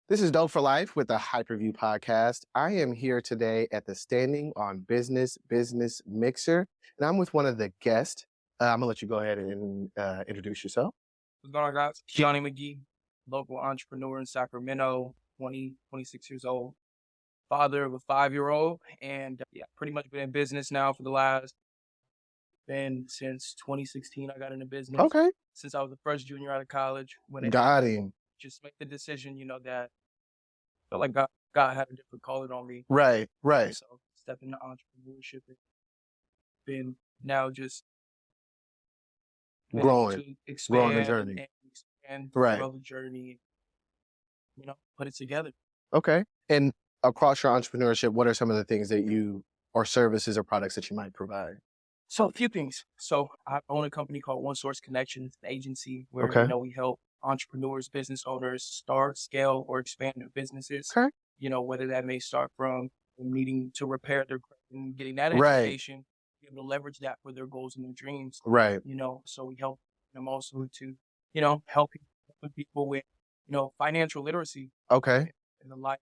This is Dope for Life with the Hyperview podcast. I am here today at the Standing on Business Mixer, and I'm with one of the guests. I'm gonna let you go ahead and introduce yourself. What's going on, guys? Keone McGee, local entrepreneur in Sacramento, 26 years old, father of a 5-year-old, and yeah, pretty much been in business now for the last, been since 2016. I got into business Okay, since I was the first junior out of college. Went ahead got and him. just make the decision, that felt like God had a different calling on me. Right, right. So step into entrepreneurship and been now just been able Growing, to growing the expand journey. and expand, Right. grow the journey, put it together. Okay. And across your entrepreneurship, what are some of the things that you or services or products that you might provide? So a few things. So I own a company called One Source Connections, an agency where, Okay. we help entrepreneurs, business owners start, scale, or expand their businesses. Okay. Whether that may start from needing to repair their credit and getting that Right. education, be able to leverage that for their goals and their dreams. Right. So we help them also to, help people with, financial literacy Okay. in the life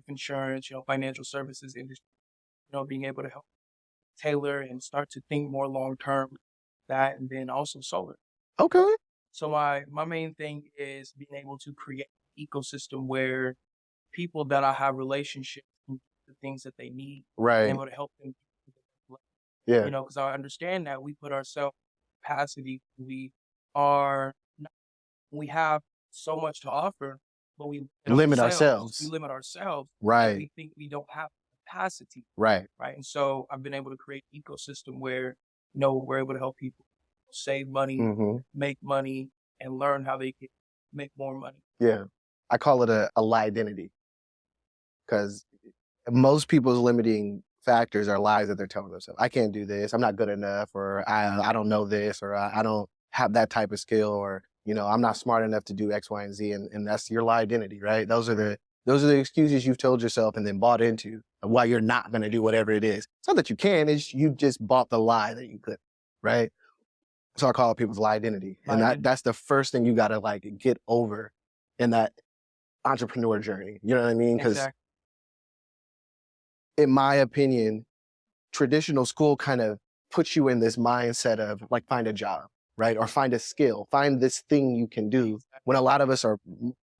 insurance, financial services industry, being able to help tailor and start to think more long term that, and then also solar. Okay. So my main thing is being able to create an ecosystem where people that I have relationships can get the things that they need and Right. able to help them, Yeah. because I understand that we put ourselves in capacity. We are we have so much to offer, but we Limit We ourselves. limit ourselves. And Right. we think we don't have capacity. Right. Right. And so I've been able to create an ecosystem where, we're able to help people save money, Mm-hmm. make money, and learn how they can make more money. Yeah. I call it a lie identity because most people's limiting factors are lies that they're telling themselves. I can't do this. I'm not good enough, or I don't know this, or I don't have that type of skill, or I'm not smart enough to do X, Y, and Z, and that's your lie identity, right? Those are the excuses you've told yourself and then bought into of why you're not going to do whatever it is. It's not that you can; it's you just bought the lie that you could, right? So I call it people's lie identity, and that's the first thing you got to like get over in that entrepreneur journey. You know what I mean? Because Exactly. in my opinion, traditional school kind of puts you in this mindset of like, find a job, right? Or find a skill, find this thing you can do, when a lot of us are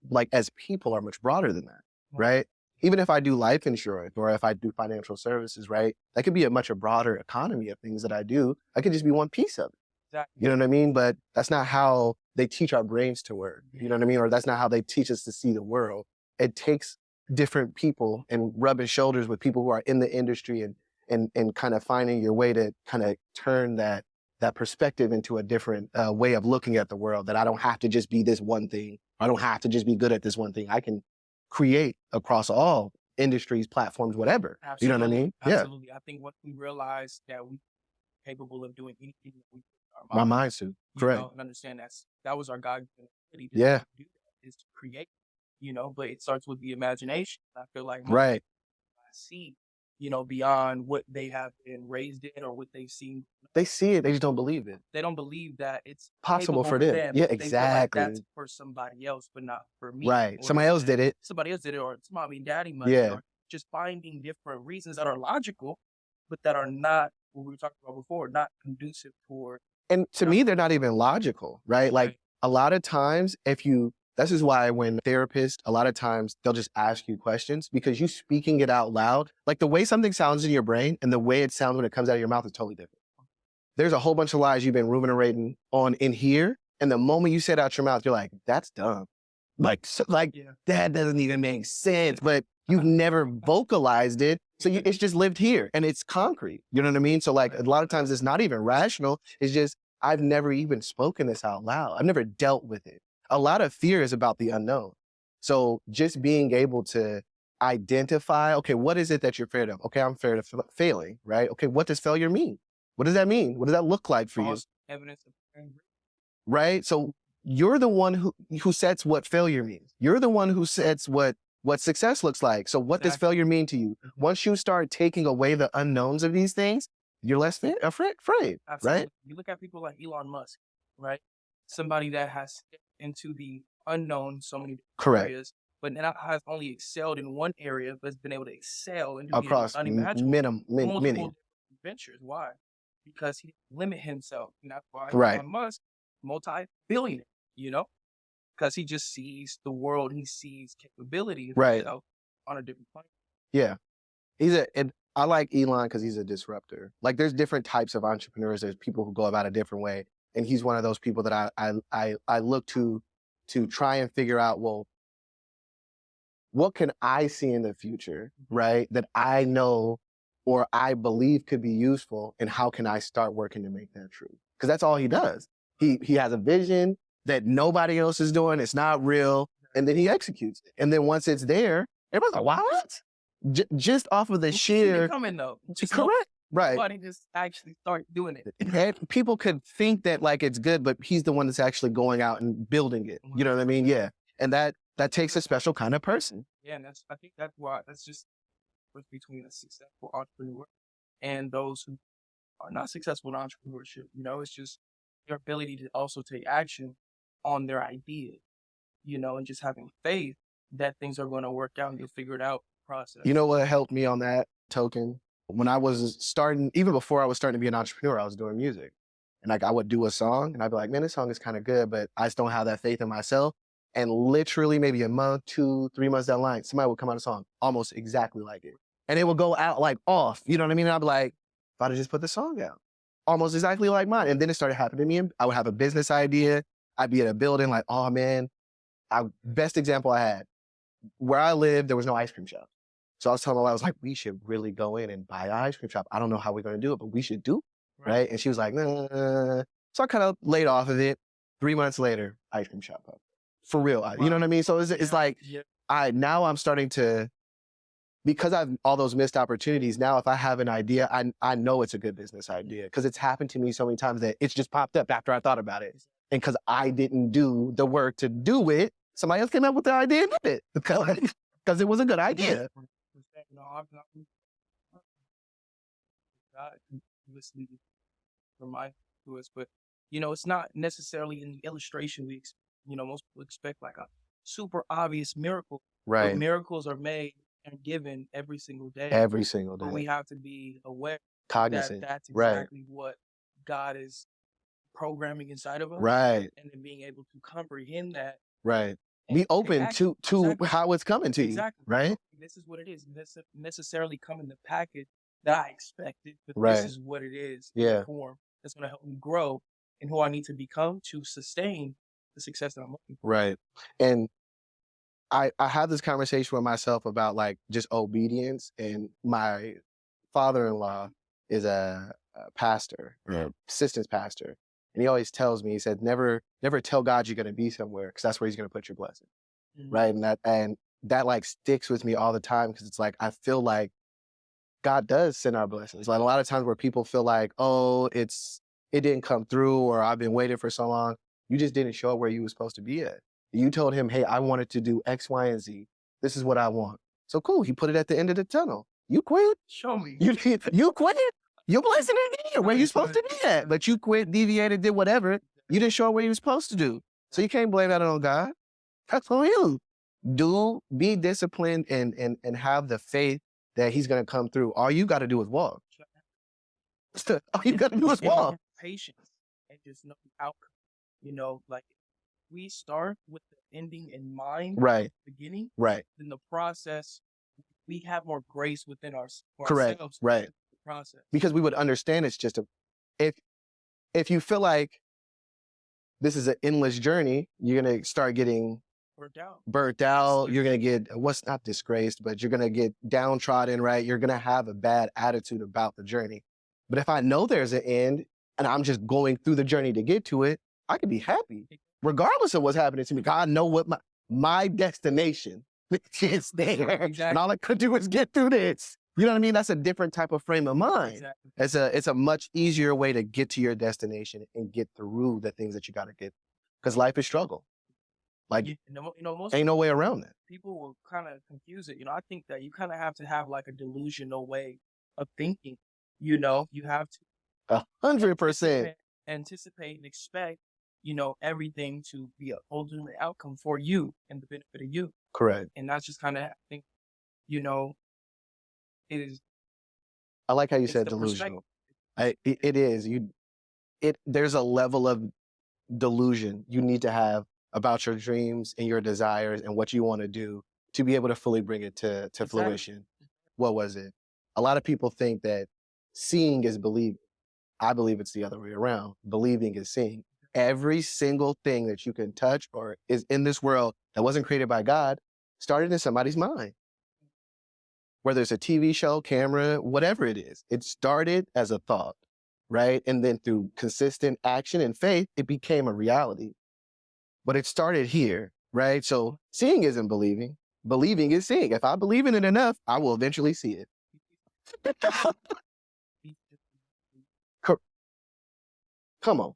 like, as people, are much broader than that, right? Even if I do life insurance or if I do financial services, right? That could be a much broader economy of things that I do. I could just be one piece of it. Exactly. You know what I mean? But that's not how they teach our brains to work. You know what I mean? Or that's not how they teach us to see the world. It takes different people and rubbing shoulders with people who are in the industry and kind of finding your way to kind of turn that perspective into a different way of looking at the world, that I don't have to just be this one thing. I don't have to just be good at this one thing. I can create across all industries, platforms, whatever. Absolutely. You know what I mean? Absolutely. I think once we realize that we're capable of doing anything that we put Yeah. our My mind, mind suit. Correct. and understand that was our God ability to Yeah. do that, is to create, but it starts with the imagination. I feel like most Right. people see, beyond what they have been raised in or what they've seen. They see it. They just don't believe it. They don't believe that it's Possible capable for them. Yeah, They feel like that's exactly. for somebody else, but not for me. Right. Or Somebody else did it. somebody else did it, or it's mommy and daddy money, Yeah. or just finding different reasons that are logical, but that are not what we were talking about before, not conducive for. And to me, they're not even logical, right? Like Right. a lot of times, this is why when therapists, a lot of times they'll just ask you questions because you speaking it out loud, like the way something sounds in your brain and the way it sounds when it comes out of your mouth is totally different. There's a whole bunch of lies you've been ruminating on in here. And the moment you say it out your mouth, you're like, that's dumb. Like, Yeah. that doesn't even make sense, but you've never vocalized it. So it's just lived here and it's concrete. You know what I mean? So like a lot of times it's not even rational. It's just, I've never even spoken this out loud. I've never dealt with it. A lot of fear is about the unknown. So just being able to identify, okay, what is it that you're afraid of? Okay, I'm afraid of failing, right? Okay, what does failure mean? What does that mean? What does that look like for you? False evidence of failure. Right? So you're the one who sets what failure means. You're the one who sets what success looks like. So what does Exactly. failure mean to you? Once you start taking away the unknowns of these things, you're less afraid, right? Absolutely. You look at people like Elon Musk, right? Somebody that has stepped into the unknown so many different Correct. areas, but not has only excelled in one area, but has been able to excel and do the across unimaginable, many. multiple ventures. Why? Because he didn't limit himself, and that's why Right. Elon Musk, multi-billionaire, because he just sees the world, he sees capability of Right. himself on a different plane. Yeah. And I like Elon because he's a disruptor. Like there's different types of entrepreneurs. There's people who go about a different way. And he's one of those people that I look to try and figure out, well, what can I see in the future, right? That I know or I believe could be useful, and how can I start working to make that true? Because that's all he does. He has a vision that nobody else is doing. It's not real. And then he executes. And then once it's there, everyone's like, wow, what? Just off of the sheer coming though. correct. Right. Nobody just actually start doing it. And people could think that like it's good, but he's the one that's actually going out and building it. You know what I mean? Yeah. And that takes a special kind of person. Yeah, and I think that's why that's just between a successful entrepreneur and those who are not successful in entrepreneurship. It's just your ability to also take action on their idea, and just having faith that things are going to work out and you'll figure it out process. You know what helped me on that token? When I was starting, even before I was starting to be an entrepreneur, I was doing music. And like I would do a song and I'd be like, man, this song is kind of good, but I just don't have that faith in myself. And literally maybe a month, 2, 3 months down the line, somebody would come out a song almost exactly like it. And it would go out like off, you know what I mean? And I'd be like, if I'd have just put the song out, almost exactly like mine. And then it started happening to me. I would have a business idea. I'd be at a building like, oh man, best example I had, where I lived, there was no ice cream shop. So I was telling her, I was like, we should really go in and buy an ice cream shop. I don't know how we're going to do it, but we should do it, right? And she was like, nah. So I kind of laid off of it. 3 months later, ice cream shop up. For real. Wow. You know what I mean? So it's like, now I'm starting to, because I've all those missed opportunities, now if I have an idea, I know it's a good business idea because it's happened to me so many times that it's just popped up after I thought about it. And because I didn't do the work to do it, somebody else came up with the idea and did it because it was a good idea. Listening from my viewers, but it's not necessarily in the illustration most people expect like a super obvious miracle. Right. But miracles are made and given every single day. Every single day. But we have to be aware, cognizant. That's exactly what God is programming inside of us. Right. And then being able to comprehend that. Right. Be open to exactly. How it's coming to you. Right. This is what it is. It doesn't necessarily come in the package that I expected, but this is what it is. Yeah. The form that's going to help me grow in who I need to become to sustain the success that I'm looking for. Right. And I have this conversation with myself about like just obedience, and my father-in-law is a pastor, assistant pastor. And he always tells me, he said, never tell God you're going to be somewhere because that's where he's going to put your blessing. Mm-hmm. Right. And that like sticks with me all the time because it's like, I feel like God does send our blessings. Like a lot of times where people feel like, oh, it didn't come through, or I've been waiting for so long. You just didn't show up where you were supposed to be at. You told him, hey, I wanted to do X, Y, and Z. This is what I want. So cool. He put it at the end of the tunnel. You quit. Show me. You quit. Your blessing ain't here where you're supposed to be at. But you quit, deviated, did whatever. You didn't show up where you were supposed to do. So you can't blame that on God. That's on you. Be disciplined and have the faith that he's going to come through. All you got to do is walk. All you got to do is walk. Patience and just know the outcome. Like we start with the ending in mind, right? Beginning, right? Then the process, we have more grace within correct, ourselves. Right? The process, because we would understand it's just if you feel like this is an endless journey, you're gonna start getting burnt out. You're gonna get not disgraced, but you're gonna get downtrodden, right? You're gonna have a bad attitude about the journey. But if I know there's an end and I'm just going through the journey to get to it, I can be happy, regardless of what's happening to me. God know what my destination is there. Exactly. And all I could do is get through this. You know what I mean? That's a different type of frame of mind. Exactly. It's a much easier way to get to your destination and get through the things that you got to get. Because life is struggle. Like, most ain't no way around that. People will kind of confuse it. I think that you kind of have to have like a delusional way of thinking. You have to 100% anticipate and expect, everything to be an ultimate outcome for you and the benefit of you. Correct. And that's just kind of, I think, you know, it is, I like how you it's said the perspective. delusional. It is. There's a level of delusion you need to have about your dreams and your desires and what you want to do to be able to fully bring it to Exactly. fruition. What was it? A lot of people think that seeing is believing. I believe it's the other way around. Believing is seeing. Every single thing that you can touch or is in this world that wasn't created by God started in somebody's mind. Whether it's a TV show, camera, whatever it is, it started as a thought, right? And then through consistent action and faith, it became a reality. But it started here, right? So seeing isn't believing. Believing is seeing. If I believe in it enough, I will eventually see it. Come on.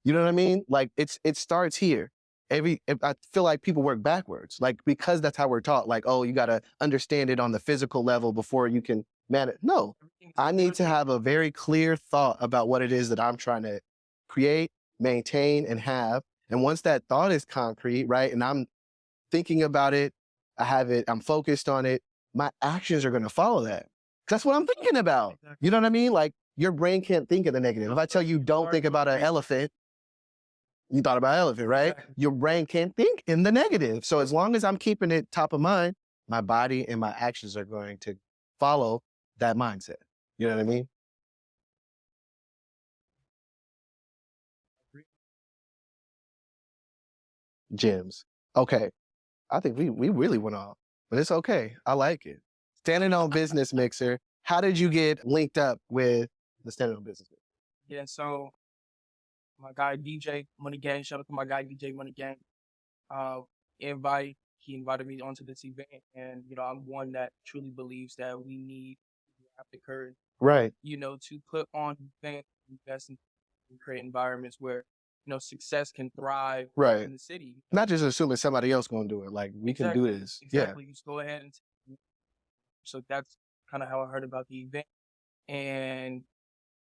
You know what I mean? Like it starts here. I feel like people work backwards, like because that's how we're taught. Like, oh, you got to understand it on the physical level before you can manage. No, I need to have a very clear thought about what it is that I'm trying to create, maintain, and have. And once that thought is concrete, right, and I'm thinking about it, I have it, I'm focused on it, my actions are going to follow that. That's what I'm thinking about. You know what I mean? Like your brain can't think of the negative. If I tell you don't think about an elephant, you thought about elephant, right? Exactly. Your brain can't think in the negative. So as long as I'm keeping it top of mind, my body and my actions are going to follow that mindset. You know what I mean? Gems. Okay. I think we really went off, but it's okay. I like it. Standing on business mixer. How did you get linked up with the standing on business mixer? Yeah, so my guy DJ Money Gang, shout out to my guy DJ Money Gang. Uh, he invited me onto this event, and I'm one that truly believes that we need to have the courage, Right. to put on events, invest and create environments where success can thrive Right. in the city. Not just assuming somebody else gonna do it. Like we can do this. Exactly. You just go ahead and so that's kind of how I heard about the event, and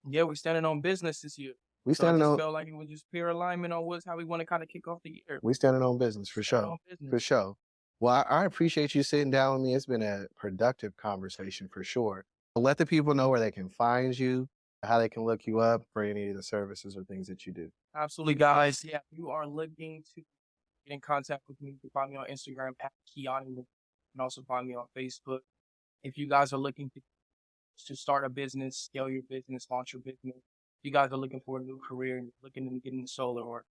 yeah, we're standing on business this year. We So I standing just on felt like it was just pure alignment on how we want to kind of kick off the year. we standing on business for Standing sure. on business. For sure. Well, I appreciate you sitting down with me. It's been a productive conversation for sure. Let the people know where they can find you, how they can look you up for any of the services or things that you do. Absolutely, guys. Yeah, if you are looking to get in contact with me, you can find me on Instagram at Keone. You can also find me on Facebook. If you guys are looking to start a business, scale your business, launch your business, if you guys are looking for a new career and looking to get into solar or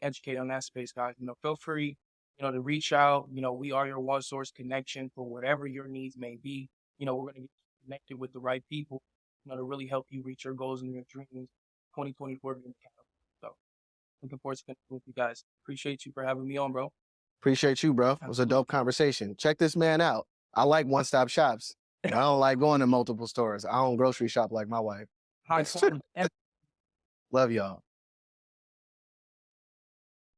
educate on that space, guys, feel free, to reach out. We are your one source connection for whatever your needs may be. We're going to get connected with the right people, to really help you reach your goals and your dreams. 2024 being so looking forward to connecting with you guys. Appreciate you for having me on, bro. Appreciate you, bro. It was a dope conversation. Check this man out. I like one-stop shops. I don't like going to multiple stores. I don't grocery shop like my wife. High quality. Love y'all.